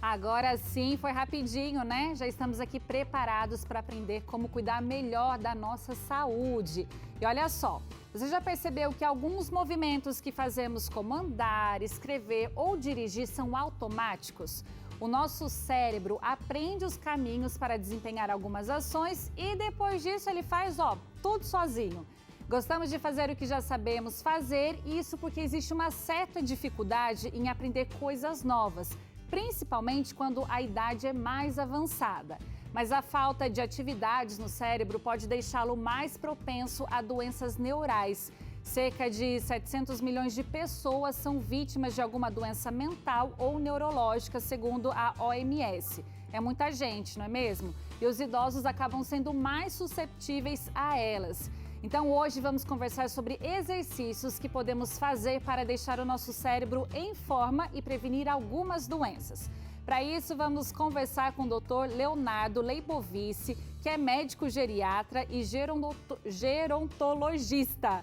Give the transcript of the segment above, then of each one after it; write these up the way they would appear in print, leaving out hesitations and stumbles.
Agora sim, foi rapidinho, né? Já estamos aqui preparados para aprender como cuidar melhor da nossa saúde. E olha só, você já percebeu que alguns movimentos que fazemos, como andar, escrever ou dirigir, são automáticos? O nosso cérebro aprende os caminhos para desempenhar algumas ações e depois disso ele faz, tudo sozinho. Gostamos de fazer o que já sabemos fazer, isso porque existe uma certa dificuldade em aprender coisas novas, principalmente quando a idade é mais avançada. Mas a falta de atividades no cérebro pode deixá-lo mais propenso a doenças neurais. Cerca de 700 milhões de pessoas são vítimas de alguma doença mental ou neurológica, segundo a OMS. É muita gente, não é mesmo? E os idosos acabam sendo mais susceptíveis a elas. Então hoje vamos conversar sobre exercícios que podemos fazer para deixar o nosso cérebro em forma e prevenir algumas doenças. Para isso vamos conversar com o Dr. Leonardo Leibovici, que é médico geriatra e gerontologista.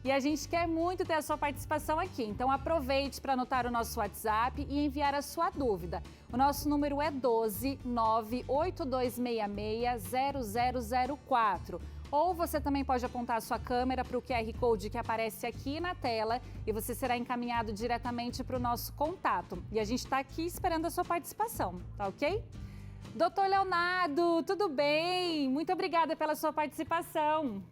E a gente quer muito ter a sua participação aqui, então aproveite para anotar o nosso WhatsApp e enviar a sua dúvida. O nosso número é 12 98266 0004. Ou você também pode apontar a sua câmera para o QR Code que aparece aqui na tela e você será encaminhado diretamente para o nosso contato. E a gente está aqui esperando a sua participação, tá ok? Doutor Leonardo, tudo bem? Muito obrigada pela sua participação.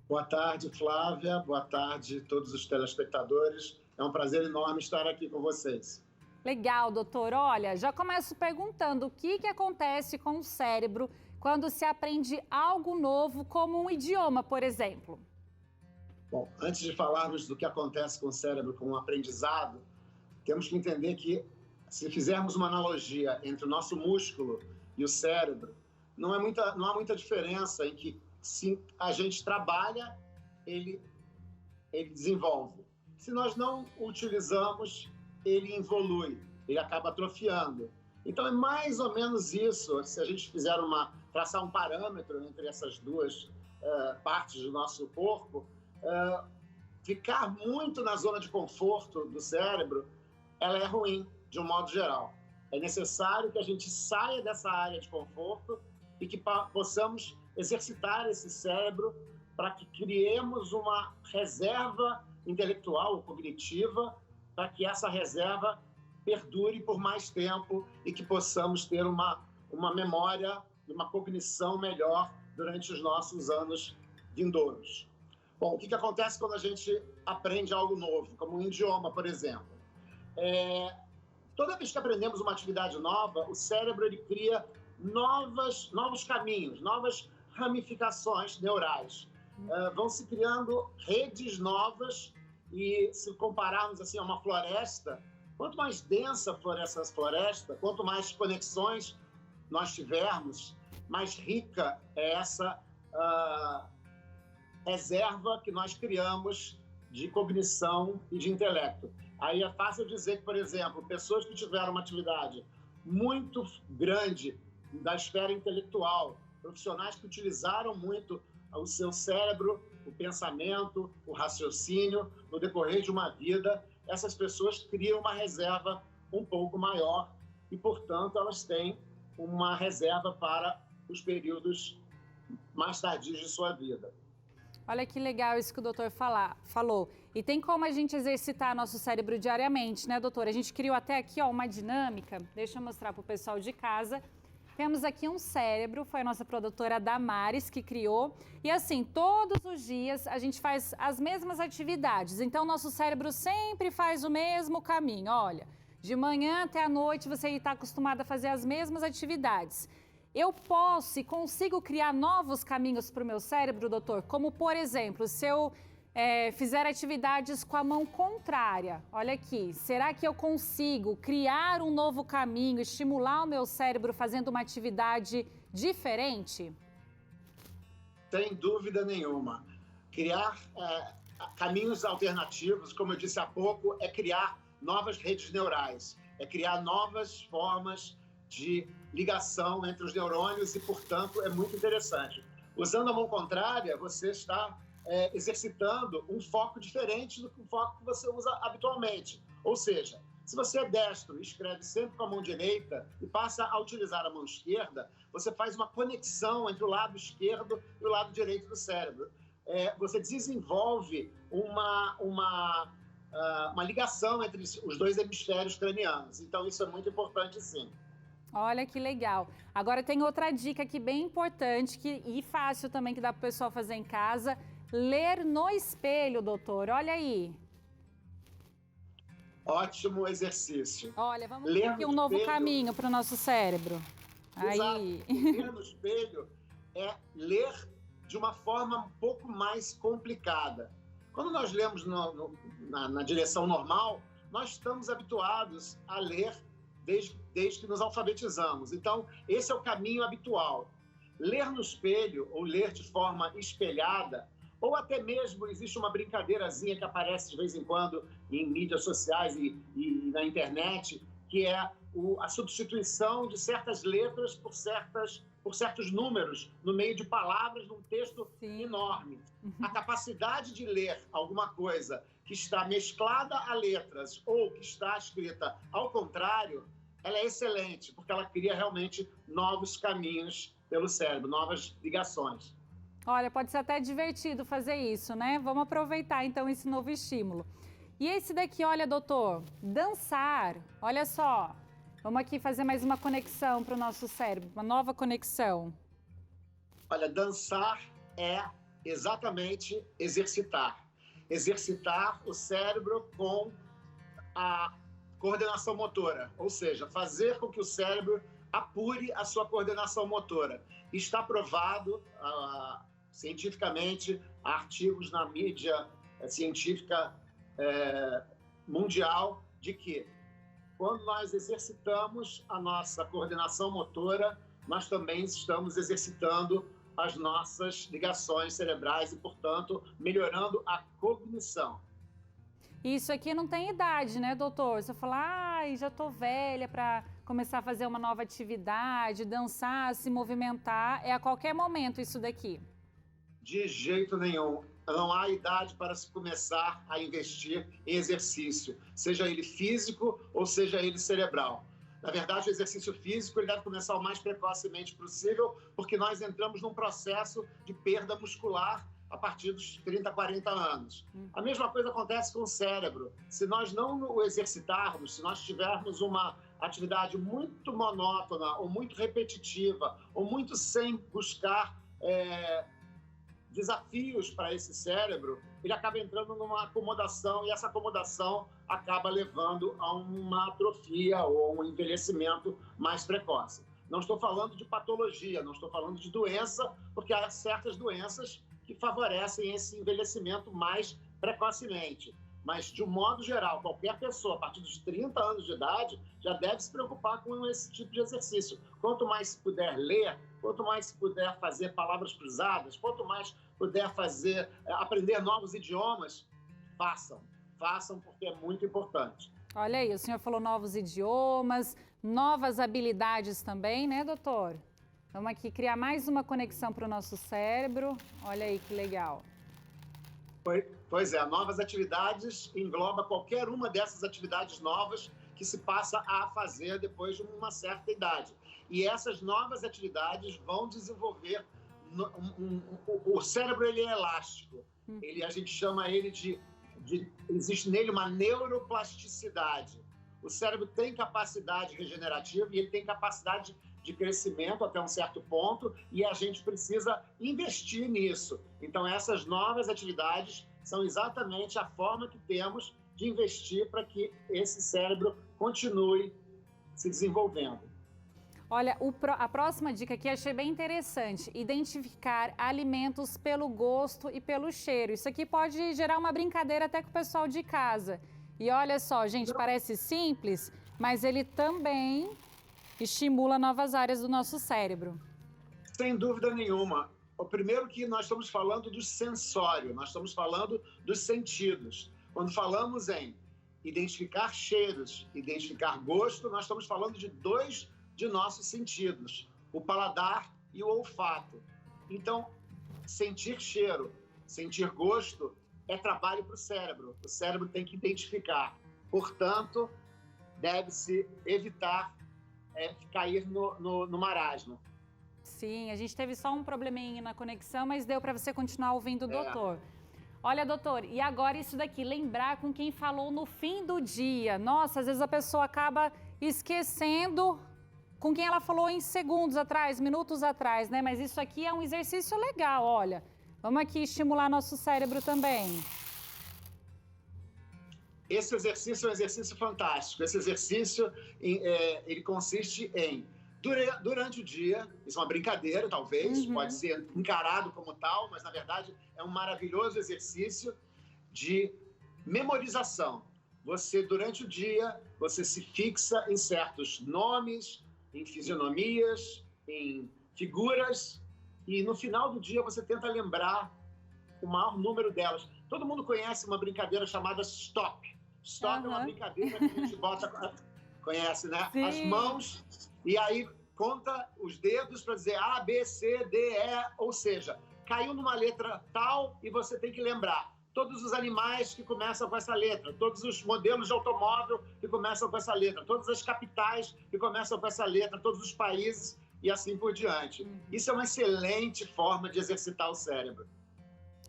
Boa tarde, Flávia. Boa tarde a todos os telespectadores. É um prazer enorme estar aqui com vocês. Legal, doutor. Olha, já começo perguntando o que acontece com o cérebro quando se aprende algo novo, como um idioma, por exemplo. Bom, antes de falarmos do que acontece com o cérebro com o aprendizado, temos que entender que, se fizermos uma analogia entre o nosso músculo e o cérebro, não há muita diferença em que, se a gente trabalha, ele desenvolve. Se nós não o utilizamos, ele evolui, ele acaba atrofiando. Então é mais ou menos isso, se a gente fizer traçar um parâmetro entre essas duas partes do nosso corpo, ficar muito na zona de conforto do cérebro, ela é ruim, de um modo geral. É necessário que a gente saia dessa área de conforto e que possamos exercitar esse cérebro para que criemos uma reserva intelectual ou cognitiva, para que essa reserva perdure por mais tempo e que possamos ter uma memória e uma cognição melhor durante os nossos anos vindouros. Bom, o que acontece quando a gente aprende algo novo, como um idioma, por exemplo? Toda vez que aprendemos uma atividade nova, o cérebro ele cria novos caminhos, novas ramificações neurais. Vão se criando redes novas e, se compararmos assim a uma floresta, quanto mais densa for essa floresta, quanto mais conexões nós tivermos, mais rica é essa reserva que nós criamos de cognição e de intelecto. Aí é fácil dizer que, por exemplo, pessoas que tiveram uma atividade muito grande da esfera intelectual, profissionais que utilizaram muito o seu cérebro, o pensamento, o raciocínio no decorrer de uma vida, essas pessoas criam uma reserva um pouco maior e, portanto, elas têm uma reserva para os períodos mais tardios de sua vida. Olha que legal isso que o doutor falou. E tem como a gente exercitar nosso cérebro diariamente, né, doutor? A gente criou até aqui uma dinâmica. Deixa eu mostrar para o pessoal de casa. Temos aqui um cérebro, foi a nossa produtora Damares que criou. E assim, todos os dias a gente faz as mesmas atividades. Então, nosso cérebro sempre faz o mesmo caminho. Olha, de manhã até a noite você está acostumado a fazer as mesmas atividades. Eu posso e consigo criar novos caminhos para o meu cérebro, doutor? Como, por exemplo, se eu fizer atividades com a mão contrária. Olha aqui, será que eu consigo criar um novo caminho, estimular o meu cérebro fazendo uma atividade diferente? Sem dúvida nenhuma. Criar caminhos alternativos, como eu disse há pouco, é criar novas redes neurais, é criar novas formas de ligação entre os neurônios e, portanto, é muito interessante. Usando a mão contrária, você está exercitando um foco diferente do que o foco que você usa habitualmente. Ou seja, Se você é destro e escreve sempre com a mão direita e passa a utilizar a mão esquerda, você faz uma conexão entre o lado esquerdo e o lado direito do cérebro. Você desenvolve uma ligação entre os dois hemisférios cranianos. Então, isso é muito importante, sim. Olha que legal. Agora tem outra dica aqui bem importante e fácil também que dá para o pessoal fazer em casa. Ler no espelho, doutor. Olha aí. Ótimo exercício. Olha, vamos ver aqui um novo caminho para o nosso cérebro. Exato. Aí. Ler no espelho é ler de uma forma um pouco mais complicada. Quando nós lemos na direção normal, nós estamos habituados a ler desde que nos alfabetizamos. Então, esse é o caminho habitual. Ler no espelho, ou ler de forma espelhada, ou até mesmo existe uma brincadeirazinha que aparece de vez em quando em mídias sociais e na internet, que é a substituição de certas letras por certos números no meio de palavras num texto enorme. A capacidade de ler alguma coisa que está mesclada a letras ou que está escrita ao contrário, ela é excelente, porque ela cria realmente novos caminhos pelo cérebro, novas ligações. Olha, pode ser até divertido fazer isso, né? Vamos aproveitar então esse novo estímulo. E esse daqui, olha, doutor, dançar, olha só. Vamos aqui fazer mais uma conexão para o nosso cérebro, uma nova conexão. Olha, dançar é exatamente exercitar. Exercitar o cérebro com a coordenação motora, ou seja, fazer com que o cérebro apure a sua coordenação motora. Está provado cientificamente, há artigos na mídia científica mundial de que quando nós exercitamos a nossa coordenação motora, nós também estamos exercitando as nossas ligações cerebrais e, portanto, melhorando a cognição. Isso aqui não tem idade, né, doutor? Você fala, ai, já tô velha para começar a fazer uma nova atividade, dançar, se movimentar. É a qualquer momento isso daqui. De jeito nenhum. Não há idade para se começar a investir em exercício, seja ele físico ou seja ele cerebral. Na verdade, o exercício físico ele deve começar o mais precocemente possível, porque nós entramos num processo de perda muscular a partir dos 30, 40 anos. A mesma coisa acontece com o cérebro. Se nós não o exercitarmos, se nós tivermos uma atividade muito monótona, ou muito repetitiva, ou muito sem buscar desafios para esse cérebro, ele acaba entrando numa acomodação, e essa acomodação acaba levando a uma atrofia ou um envelhecimento mais precoce. Não estou falando de patologia, não estou falando de doença, porque há certas doenças que favorecem esse envelhecimento mais precocemente. Mas, de um modo geral, qualquer pessoa, a partir dos 30 anos de idade, já deve se preocupar com esse tipo de exercício. Quanto mais se puder ler, quanto mais se puder fazer palavras cruzadas, quanto mais puder aprender novos idiomas, façam porque é muito importante. Olha aí, o senhor falou novos idiomas, novas habilidades também, né, doutor? Vamos aqui criar mais uma conexão para o nosso cérebro. Olha aí que legal. Pois é, novas atividades engloba qualquer uma dessas atividades novas que se passa a fazer depois de uma certa idade. E essas novas atividades vão desenvolver... O cérebro ele é elástico. A gente chama ele existe nele uma neuroplasticidade. O cérebro tem capacidade regenerativa e ele tem capacidade de crescimento até um certo ponto, e a gente precisa investir nisso. Então, essas novas atividades são exatamente a forma que temos de investir para que esse cérebro continue se desenvolvendo. Olha, a próxima dica aqui achei bem interessante, identificar alimentos pelo gosto e pelo cheiro. Isso aqui pode gerar uma brincadeira até com o pessoal de casa. E olha só, gente, parece simples, mas ele também estimula novas áreas do nosso cérebro. Sem dúvida nenhuma. O primeiro que nós estamos falando do sensório, nós estamos falando dos sentidos. Quando falamos em identificar cheiros, identificar gosto, nós estamos falando de dois de nossos sentidos, o paladar e o olfato. Então, sentir cheiro, sentir gosto é trabalho para o cérebro. O cérebro tem que identificar. Portanto, deve-se evitar cair no marasmo. Sim, a gente teve só um probleminha na conexão, mas deu para você continuar ouvindo o doutor. Olha, doutor, e agora isso daqui, lembrar com quem falou no fim do dia. Nossa, às vezes a pessoa acaba esquecendo com quem ela falou em segundos atrás, minutos atrás, né? Mas isso aqui é um exercício legal, olha. Vamos aqui estimular nosso cérebro também. Esse exercício é um exercício fantástico. Esse exercício, ele consiste em, durante o dia, isso é uma brincadeira, talvez, pode ser encarado como tal, mas, na verdade, é um maravilhoso exercício de memorização. Você, durante o dia, você se fixa em certos nomes, em fisionomias, em figuras, e no final do dia você tenta lembrar o maior número delas. Todo mundo conhece uma brincadeira chamada stop. Stop é uma brincadeira que a gente bota, conhece, né? Sim. As mãos, e aí conta os dedos para dizer A, B, C, D, E, ou seja, caiu numa letra tal e você tem que lembrar. Todos os animais que começam com essa letra, todos os modelos de automóvel que começam com essa letra, todas as capitais que começam com essa letra, todos os países e assim por diante. Isso é uma excelente forma de exercitar o cérebro.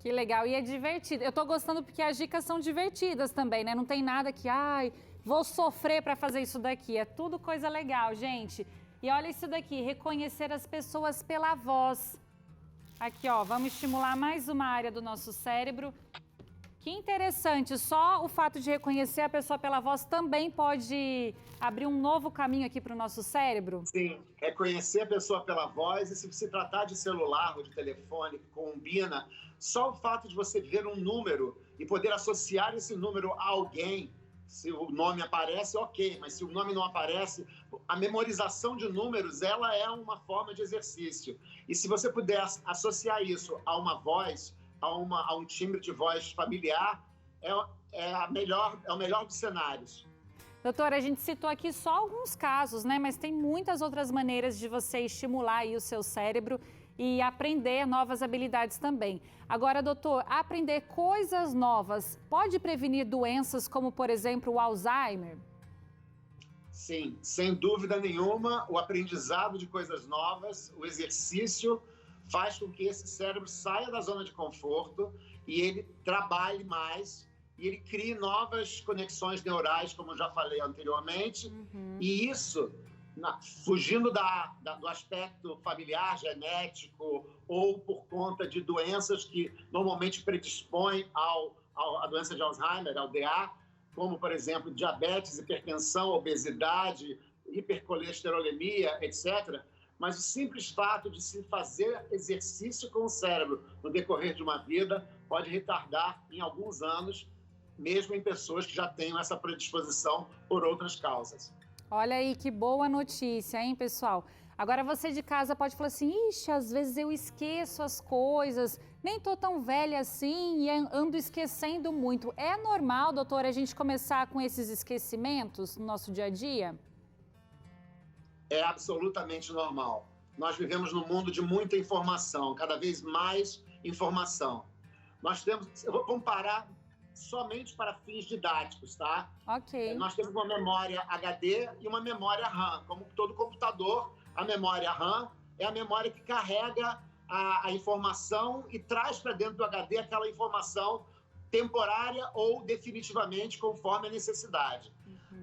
Que legal, e é divertido. Eu tô gostando porque as dicas são divertidas também, né? Não tem nada que, ai, vou sofrer para fazer isso daqui. É tudo coisa legal, gente. E olha isso daqui, reconhecer as pessoas pela voz. Aqui, ó, vamos estimular mais uma área do nosso cérebro. Que interessante, só o fato de reconhecer a pessoa pela voz também pode abrir um novo caminho aqui para o nosso cérebro? Sim, reconhecer a pessoa pela voz, e se tratar de celular ou de telefone que combina, só o fato de você ver um número e poder associar esse número a alguém, se o nome aparece, ok, mas se o nome não aparece, a memorização de números, ela é uma forma de exercício. E se você puder associar isso a uma voz, a um timbre de voz familiar, é o melhor dos cenários. Doutora, a gente citou aqui só alguns casos, né? Mas tem muitas outras maneiras de você estimular aí o seu cérebro e aprender novas habilidades também. Agora, doutor, aprender coisas novas pode prevenir doenças como, por exemplo, o Alzheimer? Sim, sem dúvida nenhuma, o aprendizado de coisas novas, o exercício, faz com que esse cérebro saia da zona de conforto e ele trabalhe mais e ele crie novas conexões neurais, como eu já falei anteriormente. E isso, fugindo do aspecto familiar, genético, ou por conta de doenças que normalmente predispõem à doença de Alzheimer, ao DA, como, por exemplo, diabetes, hipertensão, obesidade, hipercolesterolemia, etc., mas o simples fato de se fazer exercício com o cérebro no decorrer de uma vida pode retardar em alguns anos, mesmo em pessoas que já tenham essa predisposição por outras causas. Olha aí que boa notícia, hein, pessoal? Agora você de casa pode falar assim, ixi, às vezes eu esqueço as coisas, nem tô tão velha assim e ando esquecendo muito. É normal, doutora, a gente começar com esses esquecimentos no nosso dia a dia? É absolutamente normal. Nós vivemos num mundo de muita informação, cada vez mais informação. Eu vou comparar somente para fins didáticos, tá? Ok. Nós temos uma memória HD e uma memória RAM. Como todo computador, a memória RAM é a memória que carrega a informação e traz para dentro do HD aquela informação temporária ou definitivamente, conforme a necessidade.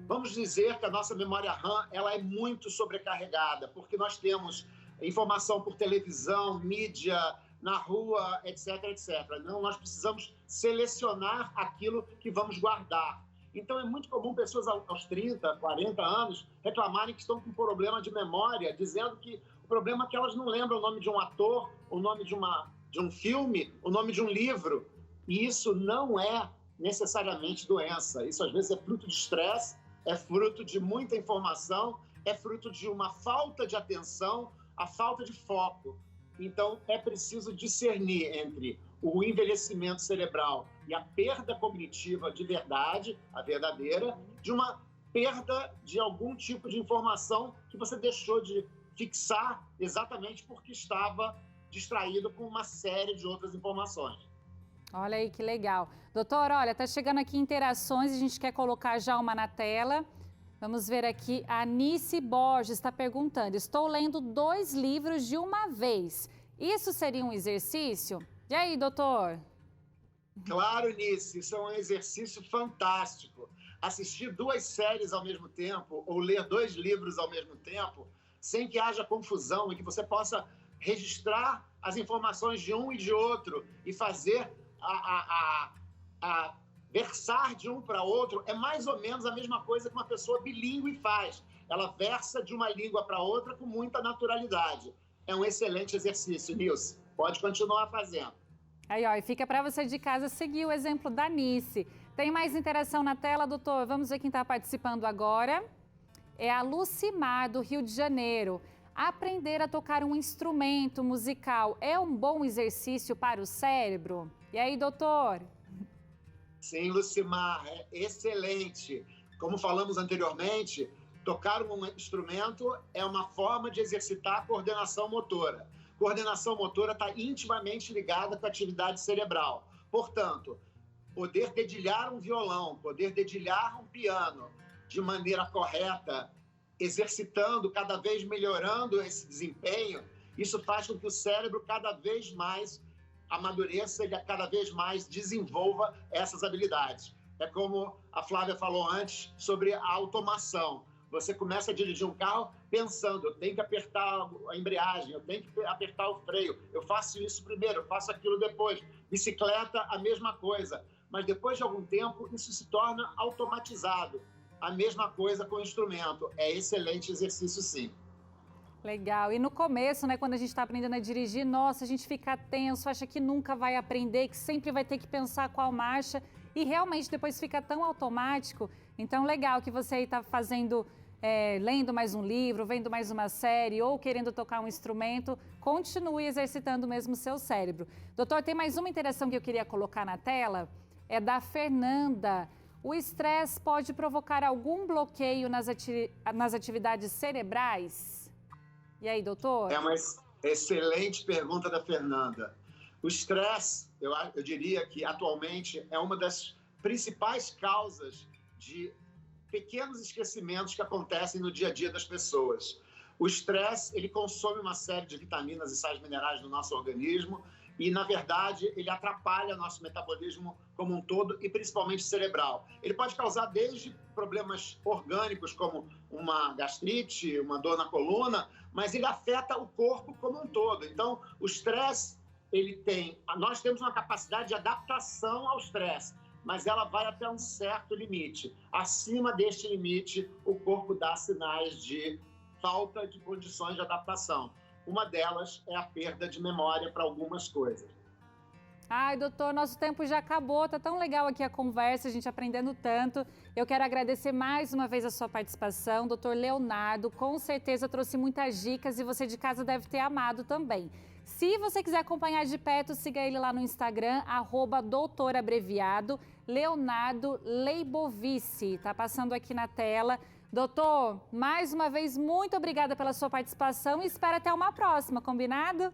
Vamos dizer que a nossa memória RAM ela é muito sobrecarregada, porque nós temos informação por televisão, mídia, na rua, etc, etc. Não, nós precisamos selecionar aquilo que vamos guardar. Então, é muito comum pessoas aos 30, 40 anos reclamarem que estão com problema de memória, dizendo que o problema é que elas não lembram o nome de um ator, o nome de um filme, o nome de um livro. E isso não é necessariamente doença. Isso, às vezes, é fruto de estresse, é fruto de muita informação, é fruto de uma falta de atenção, a falta de foco. Então, é preciso discernir entre o envelhecimento cerebral e a perda cognitiva de verdade, a verdadeira, de uma perda de algum tipo de informação que você deixou de fixar exatamente porque estava distraído com uma série de outras informações. Olha aí que legal. Doutor, olha, tá chegando aqui interações, a gente quer colocar já uma na tela. Vamos ver aqui, a Nice Borges está perguntando, estou lendo 2 livros de uma vez, isso seria um exercício? E aí, doutor? Claro, Nice, isso é um exercício fantástico. Assistir 2 séries ao mesmo tempo ou ler 2 livros ao mesmo tempo, sem que haja confusão e que você possa registrar as informações de um e de outro e fazer versar de um para outro, é mais ou menos a mesma coisa que uma pessoa bilíngue faz. Ela versa de uma língua para outra com muita naturalidade. É um excelente exercício, Nilce. Pode continuar fazendo. Aí, ó, e fica para você de casa seguir o exemplo da Nice. Tem mais interação na tela, doutor? Vamos ver quem está participando agora. É a Lucimar, do Rio de Janeiro. Aprender a tocar um instrumento musical é um bom exercício para o cérebro? E aí, doutor? Sim, Lucimar, é excelente. Como falamos anteriormente, tocar um instrumento é uma forma de exercitar a coordenação motora. Coordenação motora está intimamente ligada com a atividade cerebral. Portanto, poder dedilhar um violão, poder dedilhar um piano de maneira correta, exercitando, cada vez melhorando esse desempenho, isso faz com que o cérebro cada vez mais amadureça e cada vez mais desenvolva essas habilidades. É como a Flávia falou antes sobre a automação. Você começa a dirigir um carro pensando, eu tenho que apertar a embreagem, eu tenho que apertar o freio, eu faço isso primeiro, eu faço aquilo depois. Bicicleta, a mesma coisa. Mas depois de algum tempo, isso se torna automatizado. A mesma coisa com o instrumento. É excelente exercício, sim. Legal. E no começo, né, quando a gente está aprendendo a dirigir, nossa, a gente fica tenso, acha que nunca vai aprender, que sempre vai ter que pensar qual marcha. E realmente depois fica tão automático. Então, legal que você está fazendo, lendo mais um livro, vendo mais uma série ou querendo tocar um instrumento, continue exercitando mesmo o seu cérebro. Doutor, tem mais uma interação que eu queria colocar na tela, é da Fernanda. O estresse pode provocar algum bloqueio nas atividades cerebrais? E aí, doutor? É uma excelente pergunta da Fernanda. O estresse, eu diria que atualmente é uma das principais causas de pequenos esquecimentos que acontecem no dia a dia das pessoas. O estresse, ele consome uma série de vitaminas e sais minerais no nosso organismo e, na verdade, ele atrapalha nosso metabolismo como um todo e principalmente cerebral. Ele pode causar desde problemas orgânicos, como uma gastrite, uma dor na coluna, mas ele afeta o corpo como um todo. Então, o estresse, nós temos uma capacidade de adaptação ao estresse, mas ela vai até um certo limite. Acima deste limite, o corpo dá sinais de falta de condições de adaptação. Uma delas é a perda de memória para algumas coisas. Ai, doutor, nosso tempo já acabou. Tá tão legal aqui a conversa, a gente aprendendo tanto. Eu quero agradecer mais uma vez a sua participação. Doutor Leonardo, com certeza trouxe muitas dicas e você de casa deve ter amado também. Se você quiser acompanhar de perto, siga ele lá no Instagram, @doutorabreviado, Leonardo Leibovici. Tá passando aqui na tela. Doutor, mais uma vez, muito obrigada pela sua participação e espero até uma próxima, combinado?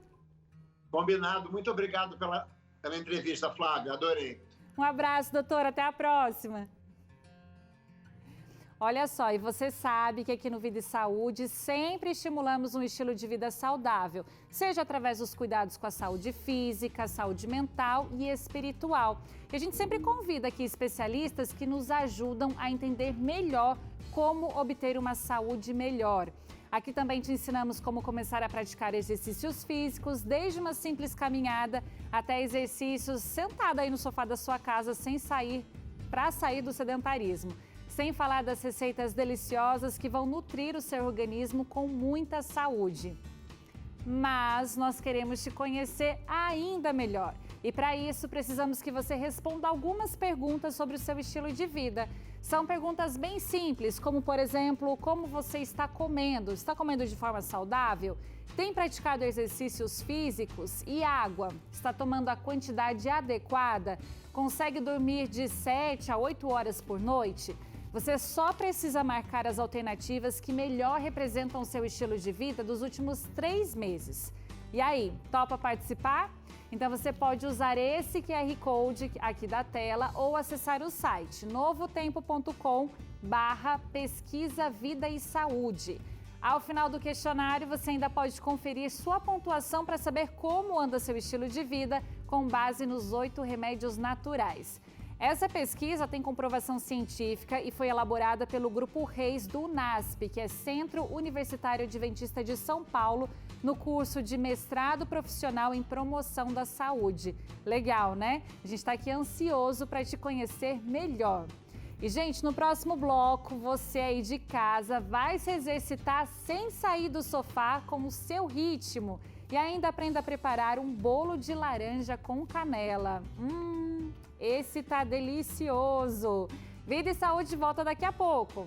Combinado. Muito obrigado pela entrevista, Flávia. Adorei. Um abraço, doutor. Até a próxima. Olha só, e você sabe que aqui no Vida e Saúde sempre estimulamos um estilo de vida saudável, seja através dos cuidados com a saúde física, saúde mental e espiritual. E a gente sempre convida aqui especialistas que nos ajudam a entender melhor como obter uma saúde melhor. Aqui também te ensinamos como começar a praticar exercícios físicos, desde uma simples caminhada até exercícios sentado aí no sofá da sua casa para sair do sedentarismo. Sem falar das receitas deliciosas que vão nutrir o seu organismo com muita saúde. Mas nós queremos te conhecer ainda melhor. E para isso precisamos que você responda algumas perguntas sobre o seu estilo de vida. São perguntas bem simples, como por exemplo, como você está comendo? Está comendo de forma saudável? Tem praticado exercícios físicos? E água? Está tomando a quantidade adequada? Consegue dormir de 7 a 8 horas por noite? Você só precisa marcar as alternativas que melhor representam o seu estilo de vida dos últimos 3 meses. E aí, topa participar? Então você pode usar esse QR Code aqui da tela ou acessar o site novotempo.com pesquisa Vida e Saúde. Ao final do questionário, você ainda pode conferir sua pontuação para saber como anda seu estilo de vida com base nos 8 remédios naturais. Essa pesquisa tem comprovação científica e foi elaborada pelo Grupo Reis do UNASP, que é Centro Universitário Adventista de São Paulo, no curso de mestrado profissional em promoção da saúde. Legal, né? A gente está aqui ansioso para te conhecer melhor. E, gente, no próximo bloco, você aí de casa vai se exercitar sem sair do sofá com o seu ritmo. E ainda aprenda a preparar um bolo de laranja com canela. Esse tá delicioso! Vida e Saúde volta daqui a pouco.